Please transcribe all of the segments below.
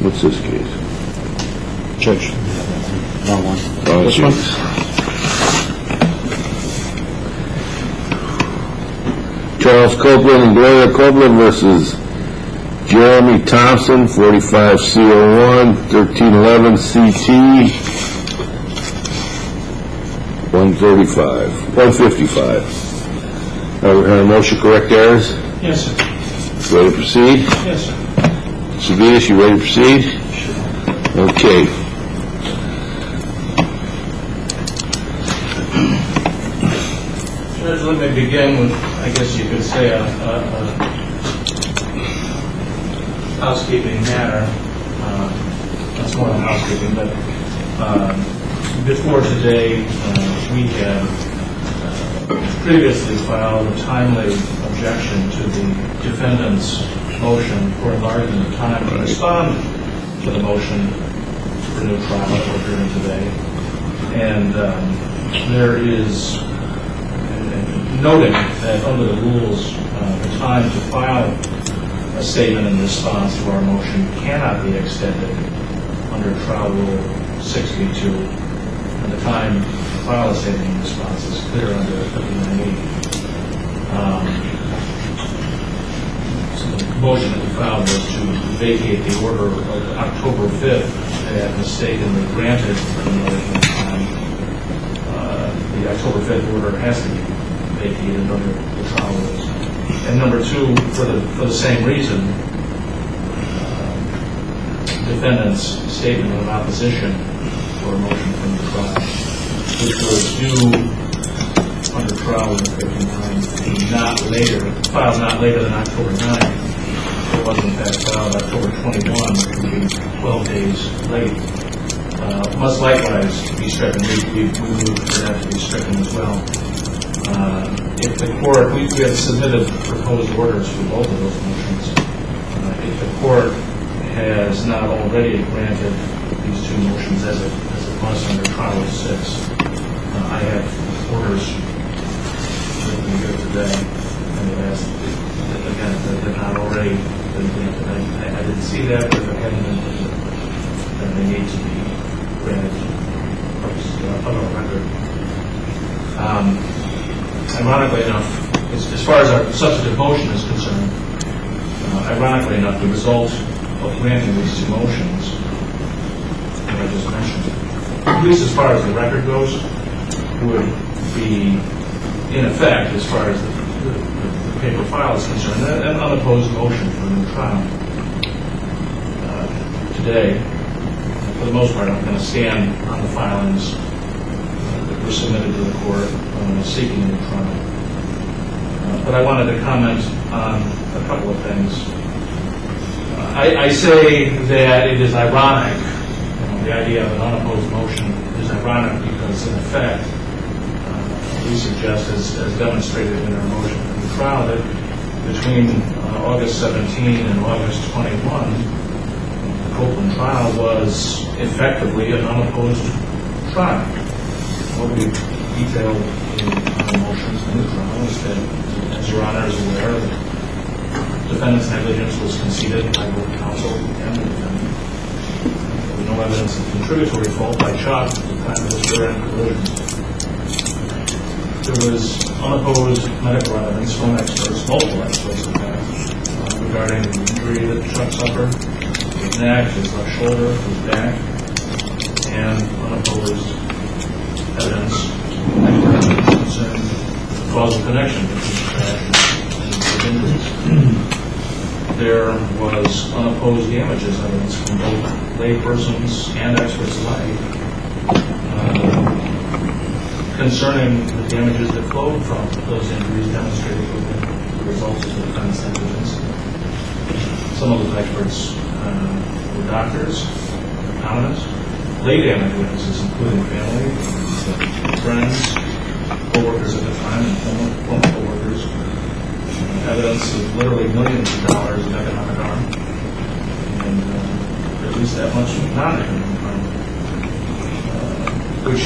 What's this case? Judge. Wrong one. This one? Charles Copeland and Gloria Copeland versus Jeremy Thompson, 45 CO1, 1311 CT, 155. Our motion correct errors? Yes, sir. Ready to proceed? Yes, sir. Sabinas, you ready to proceed? Okay. Judge, let me begin with, I guess you could say, a housekeeping matter. That's more than housekeeping, but before today, we had previously filed a timely objection to the defendant's motion for enlargement of time to respond to the motion for new trial that we're hearing today. And there is noting that under the rules, the time to file a statement in response to our motion cannot be extended under Trial Rule 62, and the time to file a statement in response is clear under 59E. So the motion that we filed was to vacate the order of October 5th that mistakenly granted enlargement of time. The October 5th order has to be vacated under the trial rules. And number two, for the same reason, defendant's statement of opposition for a motion from the trial, which was due under trial rule 59, filed not later than October 9th. It was in fact filed October 21, which would be 12 days late. Must likewise be stricken. We moved for that to be stricken as well. If the court, we have submitted proposed orders for both of those motions. If the court has not already granted these two motions as it must under Trial 6, I have orders that we get today, and it has, again, if they're not already been granted. I didn't see that, but if it hadn't been, then they need to be granted on our record. Ironically enough, as far as our substantive motion is concerned, ironically enough, the result of granting these two motions that I just mentioned, at least as far as the record goes, would be in effect as far as the paper file is concerned, an unopposed motion for a new trial. Today, for the most part, I'm going to stand on the filings that were submitted to the court seeking a new trial. But I wanted to comment on a couple of things. I say that it is ironic, the idea of an unopposed motion is ironic because, in effect, we suggest, as demonstrated in our motion for the trial, that between August 17 and August 21, the Copeland trial was effectively an unopposed trial. What we detailed in our motions in the trial is that, as Your Honor is aware, the defendant's negligence was conceded by both counsel and the defendant. There was no evidence of contributory fault by Chuck at the time of this rear-end collision. There was unopposed medical evidence from experts, multiple experts in fact, regarding the injury that Chuck suffered, his neck, his left shoulder, his back, and unopposed evidence concerning the causal connection between the crash and the injuries. There was unopposed damages evidence from both laypersons and experts alike concerning the damages that flowed from those injuries demonstrated within the results of the defendant's negligence. Some of those experts were doctors, economists, lay damage witnesses, including family, friends, co-workers at the time, and former co-workers. Evidence of literally millions of dollars of economic harm, and at least that much of non-economic harm, which,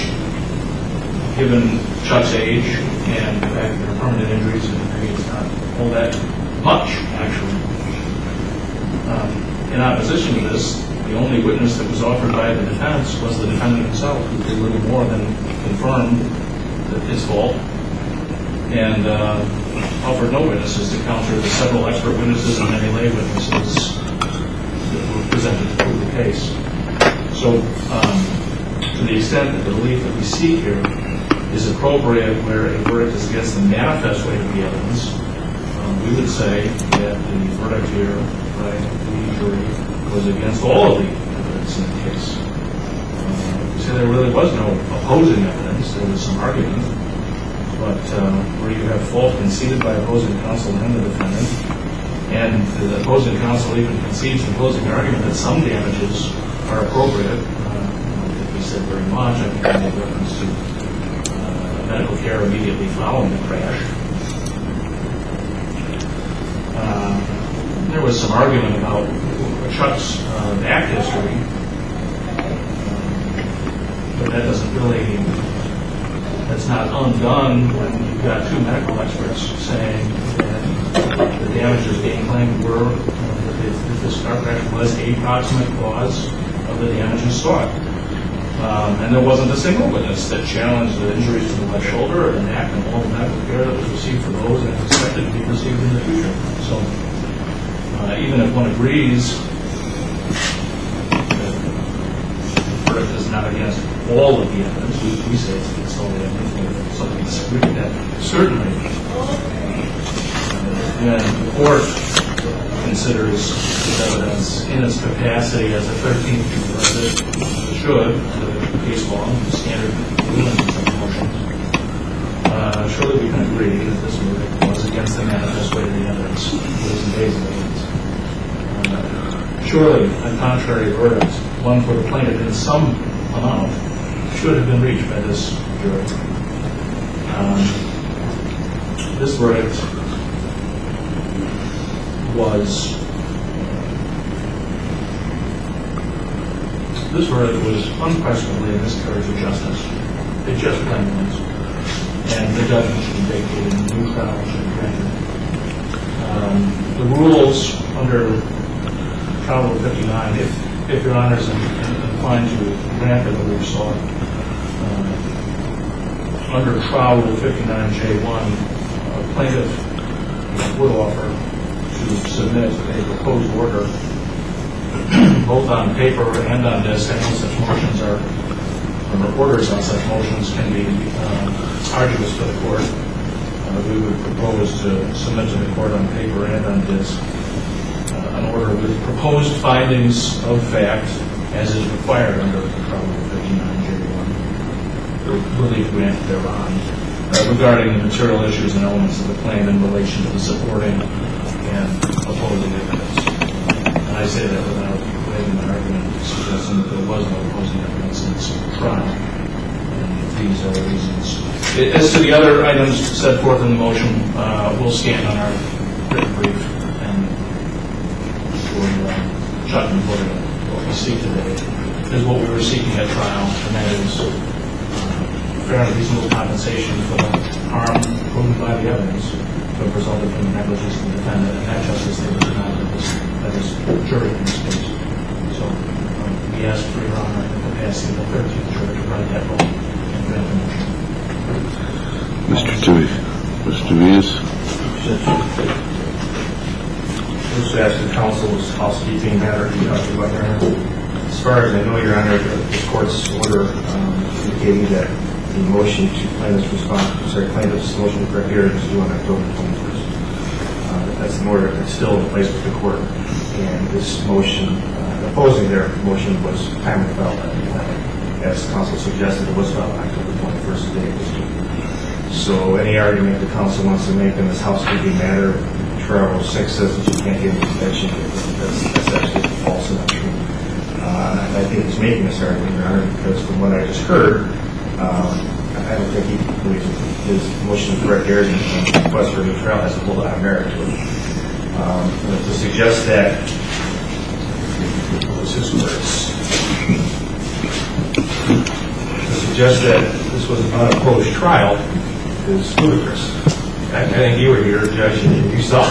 given Chuck's age and the fact that there are permanent injuries, and it's not all that much, actually. In opposition to this, The only witness that was offered by the defense was the defendant himself, who did little more than confirm his fault, and offered no witnesses to counter the several expert witnesses and many lay witnesses that were presented to prove the case. So, to the extent that the relief that we seek here is appropriate where a verdict is against the manifest weight of the evidence, we would say that the verdict here by the jury was against all of the evidence in the case. We say there really was no opposing evidence. There was some argument, but where you have fault conceded by opposing counsel and the defendant, and the opposing counsel even concedes the closing argument that some damages are appropriate. If we said very much, I think I made reference to medical care immediately following the crash. There was some argument about Chuck's back history, but that doesn't really, that's not undone when you've got two medical experts saying that the damages being claimed were, that this car crash was a proximate cause of the damages sought. And there wasn't a single witness that challenged the injuries to the left shoulder or the neck and all the medical care that was received for those and expected to be received in the future. So even if one agrees that the verdict is not against all of the evidence, we say it's against all the evidence, if somebody disagrees with that, certainly when the court considers the evidence in its capacity as a 13th verdict, should, under the case law, the standard rulings of such motions, surely we can agree that this verdict was against the manifest weight of the evidence, days and days of evidence. Surely, a contrary verdict, one for the plaintiff in some amount, should have been reached by this jury. This verdict was unquestionably a miscarriage of justice. It just plain was. And the judgment should be vacated and new trial should be granted. The rules under Trial Rule 59, if Your Honor is inclined to grant the relief sought, under Trial Rule 59J1, a plaintiff would offer to submit a proposed order, both on paper and on disc. I know such motions are, or orders on such motions can be arduous for the court. We would propose to submit to the court on paper and on disc an order with proposed findings of fact as is required under Trial Rule 59J1, the relief granted thereon, regarding the material issues and elements of the claim in relation to the supporting and opposing evidence. And I say that without waiving my argument, suggesting that there was no opposing evidence in this trial. And these are the reasons. As to the other items set forth in the motion, we'll stand on our written brief and we'll shut and vote what we seek today is what we were seeking at trial, and that is fair and reasonable compensation for the harm proven by the evidence that resulted from the negligence of the defendant, and that justice they were denied by this jury in this case. So we ask for Your Honor in the capacity of the 13th jury to write that vote and grant the motion. Mr. Tobias. Just to ask the counsel's housekeeping matter to be talked about, Your Honor. As far as I know, Your Honor, the court's order indicating that the motion to plaintiff's motion to correct error is due on October 21st. That's an order that's still in place with the court. And this motion, opposing their motion, was timely filed. As counsel suggested, it was filed on October 21st, the day it was due. So any argument the counsel wants to make in this housekeeping matter, Trial Rule 6 says that you can't get an extension. That's actually false and untrue. I think he's making this argument, Your Honor, because from what I just heard, I don't think he believes his motion to correct errors and request for a new trial has a whole lot of merit to it. To suggest that, what was his words? To suggest that this was an unopposed trial is ludicrous. I think you were here, Judge, and you saw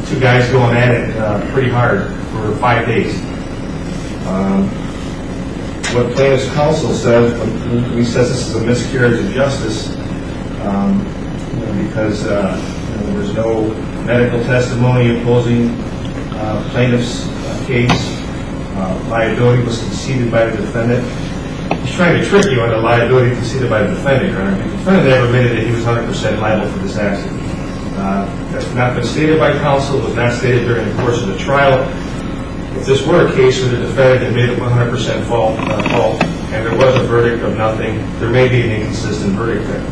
two guys going at it pretty hard for 5 days. What plaintiff's counsel said, when he says this is a miscarriage of justice, because there was no medical testimony opposing plaintiff's case, liability was conceded by the defendant. He's trying to trick you on the liability conceded by the defendant, Your Honor. The defendant never admitted that he was 100% liable for this accident. That's not been stated by counsel. It was not stated during the course of the trial. If this were a case where the defendant admitted 100% fault, and there was a verdict of nothing, there may be an inconsistent verdict there.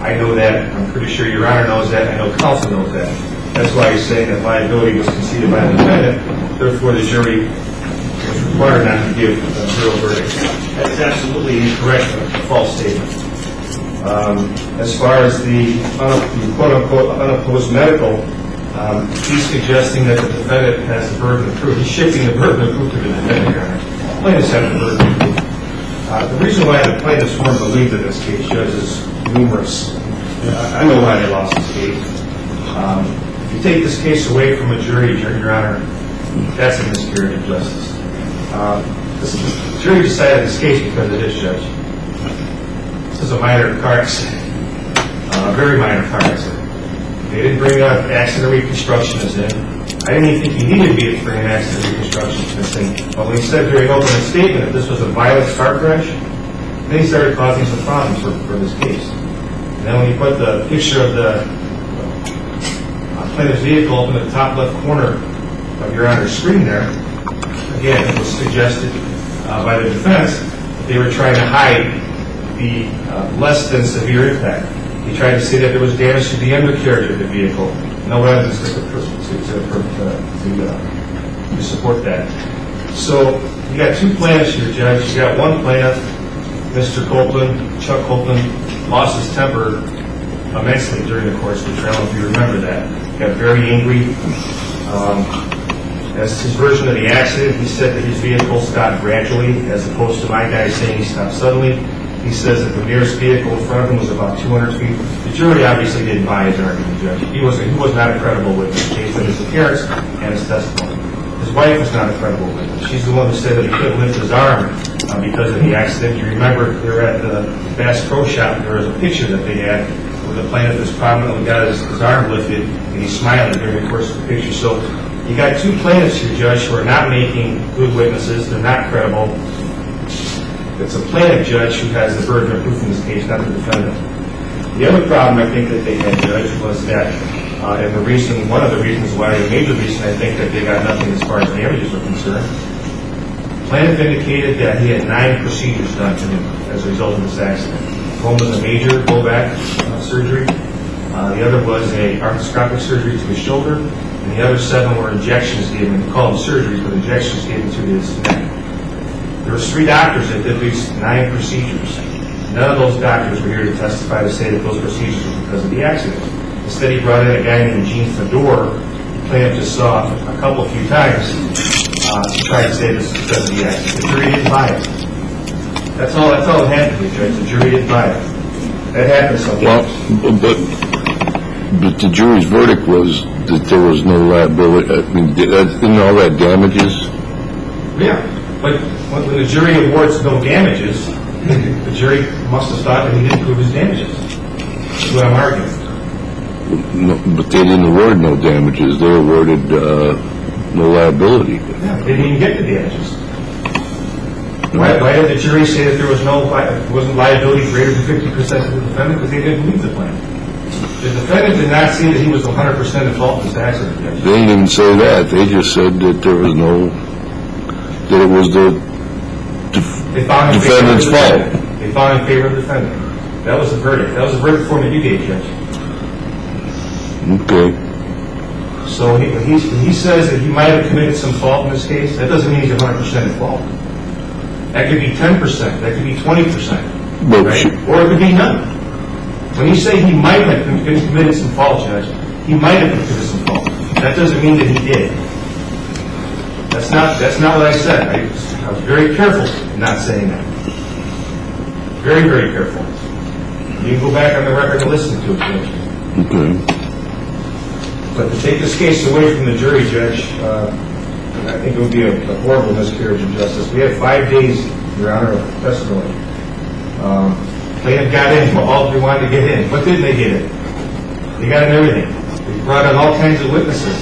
I know that. I'm pretty sure Your Honor knows that. I know counsel knows that. That's why he's saying that liability was conceded by the defendant. Therefore, the jury was required not to give a real verdict. That's absolutely incorrect, a false statement. As far as the quote-unquote unopposed medical, he's suggesting that the defendant has the burden of proof. He's shifting the burden of proof to the defendant, Your Honor. Plaintiffs have the burden of proof. The reason why the plaintiffs weren't believed in this case, Judge, is numerous. I know why they lost this case. If you take this case away from a jury, Your Honor, that's a miscarriage of justice. The jury decided this case because it is, Judge. This is a minor car accident, a very minor car accident. They didn't bring up accident reconstruction as in. I didn't even think he needed to be for an accident reconstruction as in. But when he said during opening statement that this was a violent car crash, then he started causing some problems for this case. And then when you put the picture of the plaintiff's vehicle up in the top left corner of Your Honor's screen there, again, it was suggested by the defense that they were trying to hide the less than severe impact. He tried to say that there was damage to the undercarriage of the vehicle. No evidence to support that. So you got two plaintiffs here, Judge. You got one plaintiff, Mr. Copeland, Chuck Copeland, lost his temper immensely during the course of the trial, if you remember that. He got very angry. As his version of the accident, he said that his vehicle stopped gradually, as opposed to my guy saying he stopped suddenly. He says that the nearest vehicle in front of him was about 200 feet. The jury obviously didn't buy his argument, Judge. He was not a credible witness based on his appearance and his testimony. His wife was not a credible witness. She's the one who said that he couldn't lift his arm because of the accident. You remember they were at the Bass Pro Shop, and there was a picture that they had where the plaintiff has prominently got his arm lifted, and he's smiling during the course of the picture. So you got two plaintiffs here, Judge, who are not making good witnesses. They're not credible. It's a plaintiff, Judge, who has the burden of proof in this case, not the defendant. The other problem I think that they had, Judge, was that, and one of the reasons why, a major reason I think that they got nothing as far as damages are concerned, the plaintiff indicated that he had 9 procedures done to him as a result of this accident. One was a major low-back surgery. The other was a arthroscopic surgery to his shoulder, and the other 7 were injections given. We call them surgeries, but injections given to his neck. There were 3 doctors that did these 9 procedures. None of those doctors were here to testify to say that those procedures were because of the accident. Instead, he brought in a guy named Gene Fedor, the plaintiff just saw a few times, to try to say this is because of the accident. The jury didn't buy it. That's all that happened to the judge. The jury didn't buy it. That happened sometimes. Well, but the jury's verdict was that there was no liability. I mean, didn't all that damages? Yeah, but when the jury awards no damages, the jury must have thought that he didn't prove his damages. That's what I'm arguing. No, but they didn't award no damages. They awarded no liability. Yeah, they didn't even get the damages. Why did the jury say that there wasn't liability greater than 50% of the defendant? Because they didn't believe the plaintiff. The defendant did not say that he was 100% at fault in this accident. They didn't even say that. They just said that there was that it was the defendant's fault. They found in favor of the defendant. That was the verdict. That was the verdict form that you gave, Judge. Okay. So when he says that he might have committed some fault in this case, that doesn't mean he's 100% at fault. That could be 10%. That could be 20%. Well, right? Or it could be none. When you say he might have committed some fault, Judge, he might have committed some fault. That doesn't mean that he did. That's not what I said. I was very careful in not saying that. Very, very careful. You can go back on the record and listen to it, Judge. Okay. But to take this case away from the jury, Judge, I think it would be a horrible miscarriage of justice. We had 5 days, Your Honor, of testimony. Plaintiff got in for all they wanted to get in. What did they get in? They got in everything. They brought in all kinds of witnesses.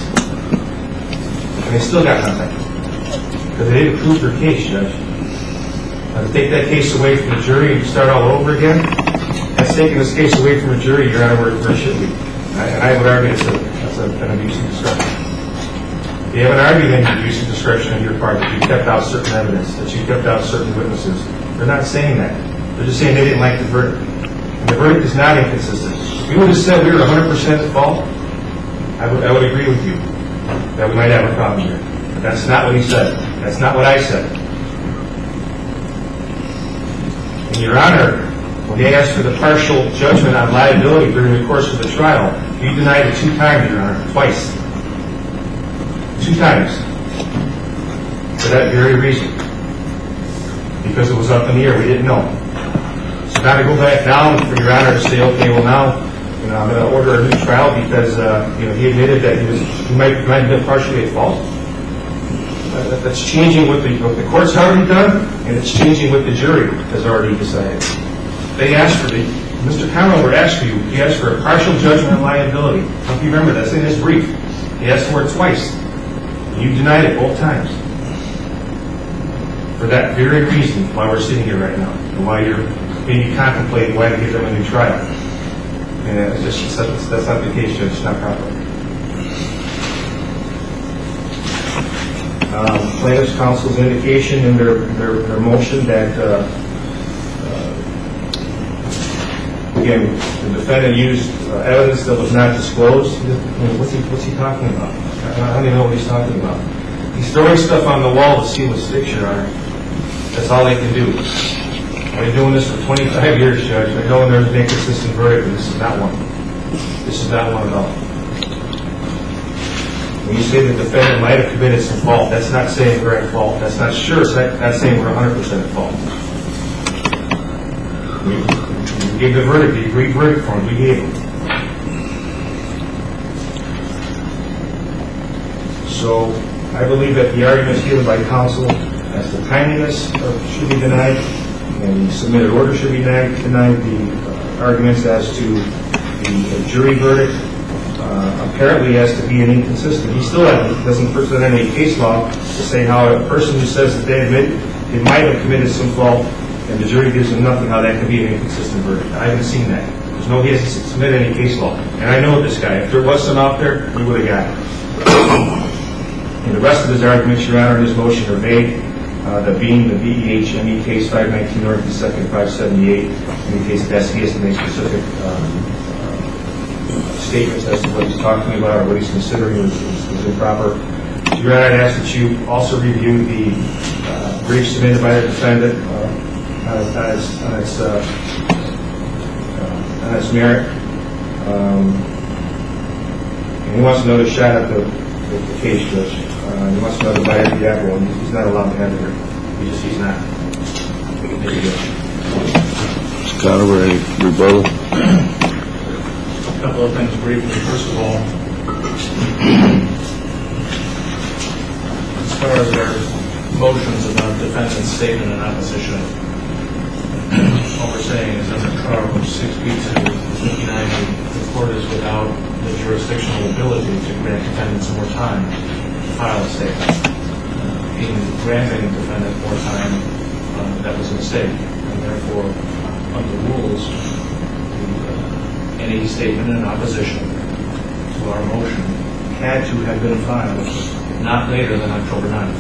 And they still got nothing. Because they didn't prove their case, Judge. Now, to take that case away from the jury and start all over again, that's taking this case away from the jury, Your Honor, where it should be. And I would argue that's an abuse of discretion. You haven't argued any abuse of discretion on your part that you kept out certain evidence, that you kept out certain witnesses. They're not saying that. They're just saying they didn't like the verdict. And the verdict is not inconsistent. If you would have said we were 100% at fault, I would agree with you that we might have a problem here. But that's not what he said. That's not what I said. And Your Honor, when they asked for the partial judgment on liability during the course of the trial, you denied it 2 times, Your Honor, twice. 2 times. For that very reason. Because it was up in the air, we didn't know. So now to go back down for Your Honor to say, okay, well now, I'm going to order a new trial because, he admitted that he might have been partially at fault. That's changing what the court's already done, and it's changing what the jury has already decided. They asked for Mr. Conover asked for you, he asked for a partial judgment on liability. If you remember, that's in his brief. He asked for it twice. You denied it both times. For that very reason, why we're sitting here right now, and why you're maybe contemplating why to give them a new trial. And that's not the case, Judge. It's not proper. Plaintiff's counsel's indication in their motion that, again, the defendant used evidence that was not disclosed. What's he talking about? I don't even know what he's talking about. He's throwing stuff on the wall to see what sticks, Your Honor. That's all they can do. I've been doing this for 25 years, Judge. I know there's an inconsistent verdict, but this is not one. This is not one at all. When you say the defendant might have committed some fault, that's not saying we're at fault. That's not sure. It's not saying we're 100% at fault. We gave the verdict, the agreed verdict for him. We gave him. So I believe that the arguments given by counsel as to timeliness should be denied, and the submitted order should be denied. The arguments as to the jury verdict apparently has to be an inconsistent. He still doesn't present any case law to say how a person who says that they admit they might have committed some fault and the jury gives them nothing, how that could be an inconsistent verdict. I haven't seen that. He hasn't submitted any case law. And I know this guy. If there was some out there, we would have got it. And the rest of his arguments, Your Honor, in his motion are vague. The being the BEHME case 519 North and 2nd 578, in the case of he has to make specific statements as to what he's talking about or what he's considering is improper. Your Honor, I'd ask that you also review the brief submitted by the defendant on its merit. And he wants to know the shot at the case, Judge. He wants to know the bite of the apple, and he's not allowed to have it here. He's not. There you go. Mr. Conover, any rebuttal? A couple of things briefly. First of all, as far as our motions about defendant's statement in opposition, what we're saying is under trial from 6B to 59, the court is without the jurisdictional ability to grant defendants more time to file a statement. In granting the defendant more time, that was a mistake, and therefore, under rules, any statement in opposition to our motion had to have been filed not later than October 9th.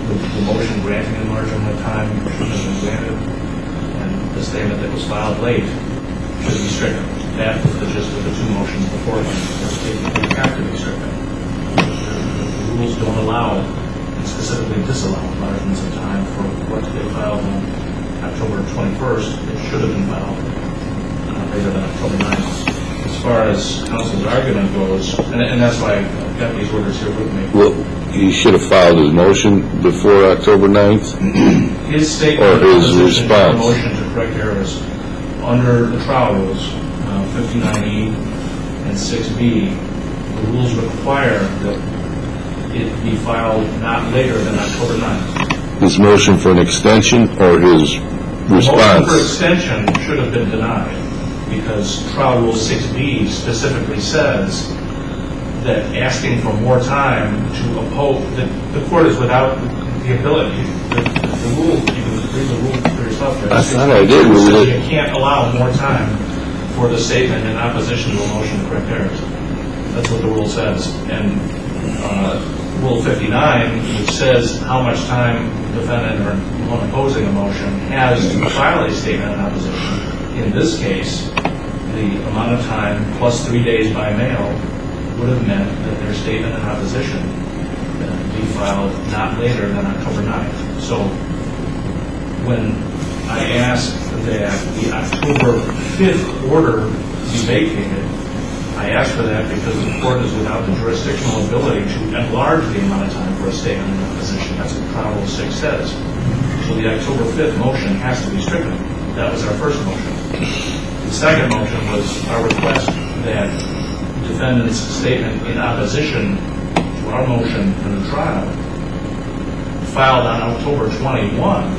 The motion granting a margin of time should have been granted, and the statement that was filed late should be stricken. That was the gist of the 2 motions before them. They have to be stricken. The rules don't allow, and specifically disallow, margins of time for what they filed on October 21st. It should have been filed later than October 9th. As far as counsel's argument goes, and that's why I've got these orders here with me. Well, he should have filed his motion before October 9th? His statement or his response? Motion to correct errors under the trial rules, 59E and 6B, the rules require require that it be filed not later than October 9th. His motion for an extension or his The motion for response? extension should have been denied because Trial Rule 6B specifically says that asking for more time to oppose, that the court is without the ability, the rule, you can read the rule for yourself. I thought I did read it. You can't allow more time for the statement in opposition to a motion to correct errors. That's what the rule says. And Rule 59, which says how much time the defendant or one opposing a motion has to file a statement in opposition. In this case, the amount of time plus 3 days by mail would have meant that their statement in opposition be filed not later than October 9th. So when I asked that the October 5th order be vacated, I asked for that because the court is without the jurisdictional ability to enlarge the amount of time for a statement in opposition. That's what Trial Rule 6 says. So the October 5th motion has to be stricken. That was our first motion. The second motion was our request that the defendant's statement in opposition to our motion for the trial filed on October 21,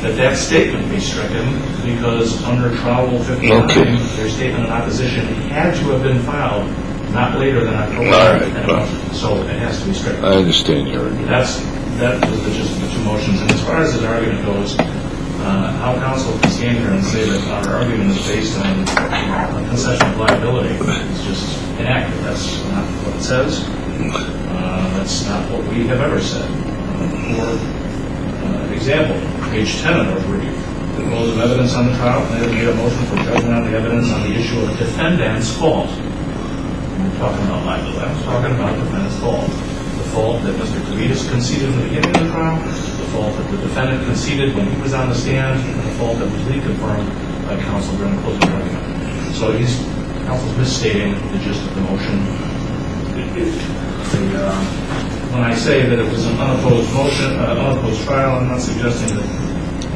that statement be stricken because under Trial Rule 59, their statement in opposition had to have been filed not later than October 9th. So it has to be stricken. I understand your argument. That was just the two motions. And as far as the argument goes, how counsel can stand here and say that our argument is based on concession of liability is just inaccurate. That's not what it says. That's not what we have ever said. For example, page 10 of our brief, the rules of evidence on the trial, they have made a motion for judgment on the evidence on the issue of the defendant's fault. I'm talking about liability. I'm talking about the defendant's fault. The fault that Mr. Tavitas conceded in the beginning of the trial, the fault that the defendant conceded when he was on the stand, and the fault that was reconfirmed by counsel during the closing argument. So counsel's misstating the gist of the motion. When I say that it was an unopposed motion, unopposed trial, I'm not suggesting that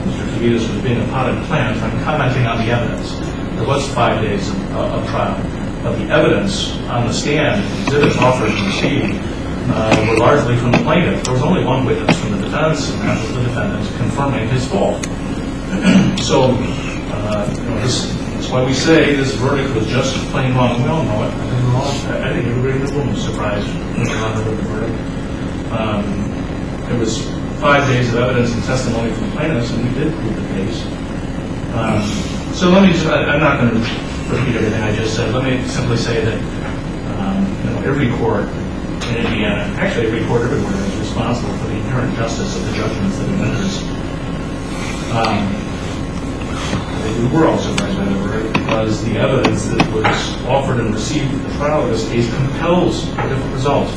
Mr. Tavitas was being a potted plant. I'm commenting on the evidence. There was 5 days of trial. But the evidence on the stand, exhibits offered and received, were largely from the plaintiff. There was only one witness from the defense, and that was the defendant, confirming his fault. So, that's why we say this verdict was just plain wrong. We all know it. I think everybody in the room was surprised when they heard the verdict. There was 5 days of evidence and testimony from the plaintiffs, and we did prove the case. So let me just, I'm not going to repeat everything I just said. Let me simply say that every court in Indiana, actually every court everywhere, is responsible for the inherent justice of the judgments that it renders. We were all surprised by the verdict because the evidence that was offered and received at the trial of this case compels a different result.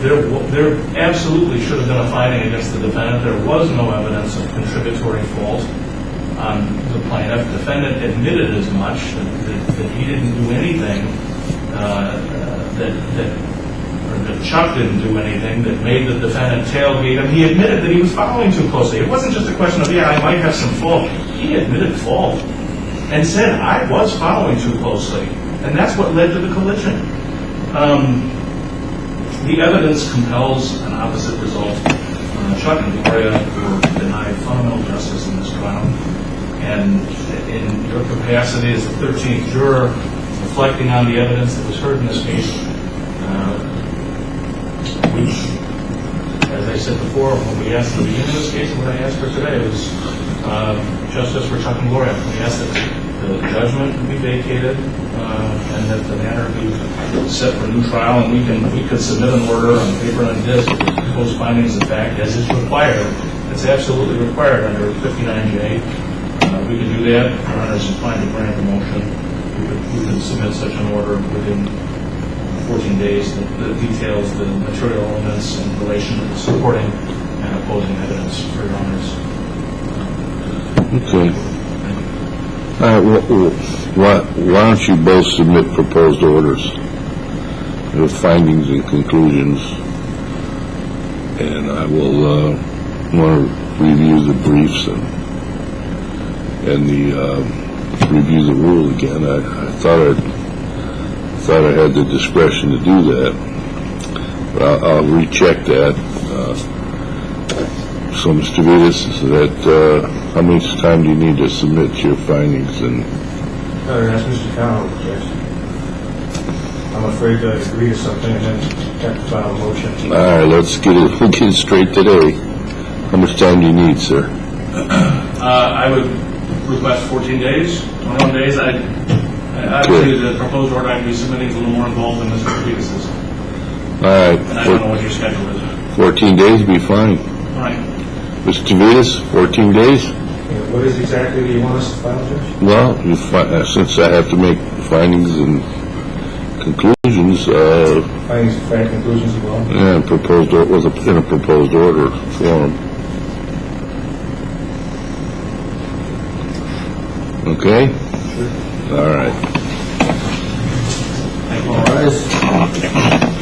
There absolutely should have been a finding against the defendant. There was no evidence of contributory fault on the plaintiff. The defendant admitted as much that he didn't do anything, that Chuck didn't do anything that made the defendant tailgate him. He admitted that he was following too closely. It wasn't just a question of, I might have some fault. He admitted fault and said, I was following too closely. And that's what led to the collision. The evidence compels an opposite result. Chuck and Gloria were denied fundamental justice in this trial. And in your capacity as the 13th juror, reflecting on the evidence that was heard in this case, as I said before, when we asked at the beginning of this case, what I asked for today was justice for Chuck and Gloria. We asked that the judgment be vacated and that the matter be set for a new trial, and we could submit an order on paper and disc with proposed findings of fact as is required. It's absolutely required under 59J. We could do that. If Your Honor is inclined to grant the motion, we could submit such an order within 14 days that details the material elements in relation to the supporting and opposing evidence for Your Honors. Okay. Why don't you both submit proposed orders with findings and conclusions, and I will want to review the briefs and the review the rule again. I thought thought I had the discretion to do that. But I'll recheck that. So, Mr. Vitas, how much time do you need to submit your findings? And That's Mr. Connell, Judge. I'm afraid to agree to something and then have to file a motion. all right, let's get it straight today. How much time do you need, sir? I would request 14 days, 21 days. Obviously, the proposed order I'd be submitting is a little more involved than Mr. Vitas's. All right, And I don't know what your schedule is. 14 days will be fine. All right. Mr. Vitas, 14 days? What is exactly do you want us to file, Judge? Well, since I have to make findings and conclusions, Findings of fact, conclusions as well? yeah, in a proposed order form. Okay? All right. Thank you. All right.